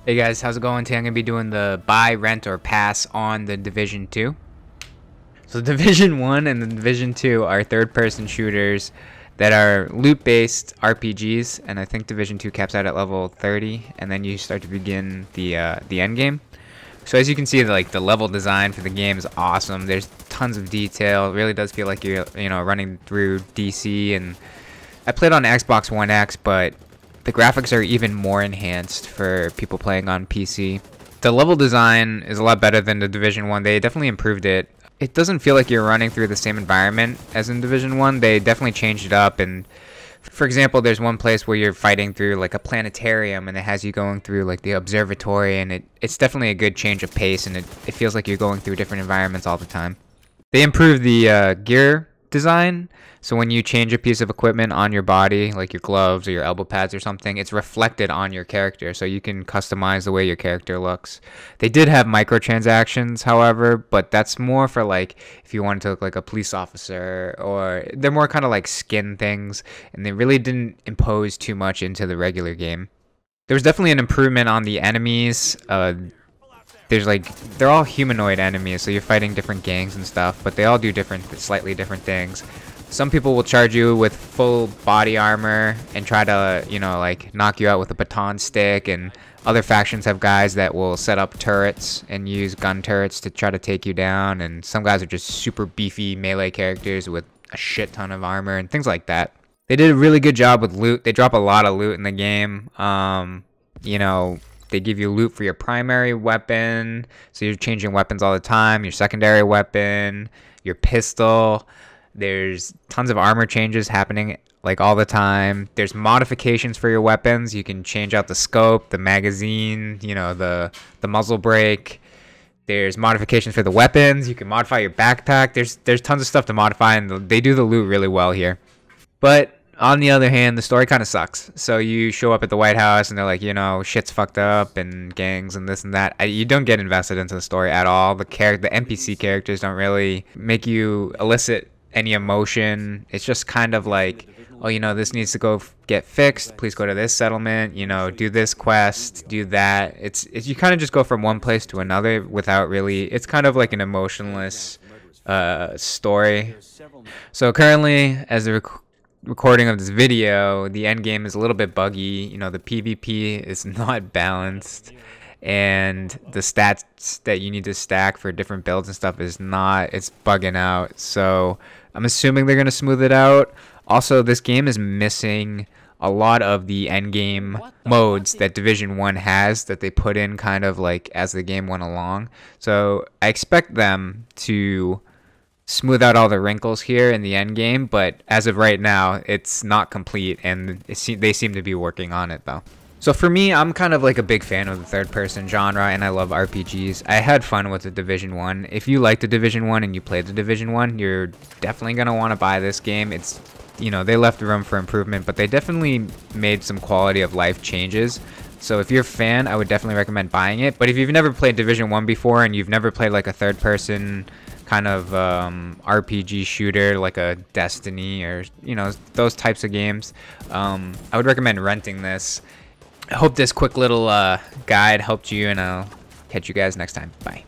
Hey guys, how's it going? Today I'm going to be doing the buy, rent, or pass on the Division 2. So Division 1 and the Division 2 are third-person shooters that are loot-based RPGs, and I think Division 2 caps out at level 30, and then you start to begin the end game. So as you can see, like the level design for the game is awesome. There's tons of detail. It really does feel like you're running through DC, and I played on Xbox One X, but the graphics are even more enhanced for people playing on PC. The level design is a lot better than the Division 1. They definitely improved it. It doesn't feel like you're running through the same environment as in Division 1. They definitely changed it up, and for example, there's one place where you're fighting through like a planetarium and it has you going through like the observatory, and it's definitely a good change of pace, and it feels like you're going through different environments all the time. They improved the gear design, so when you change a piece of equipment on your body, like your gloves or your elbow pads or something, it's reflected on your character, so you can customize the way your character looks. They did have microtransactions, however, but that's more for like if you wanted to look like a police officer, or they're more kind of like skin things, and they really didn't impose too much into the regular game. There was definitely an improvement on the enemies. They're all humanoid enemies, so you're fighting different gangs and stuff, but they all do slightly different things. Some people will charge you with full body armor and try to, like knock you out with a baton stick, and other factions have guys that will set up turrets and use gun turrets to try to take you down, and some guys are just super beefy melee characters with a shit ton of armor and things like that. They did a really good job with loot. They drop a lot of loot in the game. They give you loot for your primary weapon, so you're changing weapons all the time. Your secondary weapon, your pistol. There's tons of armor changes happening like all the time. There's modifications for your weapons. You can change out the scope, the magazine, the muzzle brake. There's modifications for the weapons. You can modify your backpack. There's tons of stuff to modify, and they do the loot really well here. But on the other hand, the story kind of sucks. So you show up at the White House and they're like, shit's fucked up and gangs and this and that. You don't get invested into the story at all. The NPC characters don't really make you elicit any emotion. It's just kind of like, oh, this needs to go get fixed. Please go to this settlement. Do this quest, do that. It's you kind of just go from one place to another without really. It's kind of like an emotionless story. So currently, as the recording of this video, the end game is a little bit buggy. The PvP is not balanced, and the stats that you need to stack for different builds and stuff it's bugging out. So I'm assuming they're going to smooth it out. Also, this game is missing a lot of the end game modes that Division 1 has that they put in kind of like as the game went along. So I expect them to smooth out all the wrinkles here in the end game, but as of right now, it's not complete, and they seem to be working on it though. So for me, I'm kind of like a big fan of the third-person genre, and I love RPGs. I had fun with the Division 1. If you like the Division 1 and you played the Division 1, you're definitely going to want to buy this game. It's, they left room for improvement, but they definitely made some quality of life changes. So if you're a fan, I would definitely recommend buying it. But if you've never played Division 1 before, and you've never played like a third-person kind of RPG shooter like a Destiny or those types of games, I would recommend renting this. I hope this quick little guide helped you, and I'll catch you guys next time. Bye.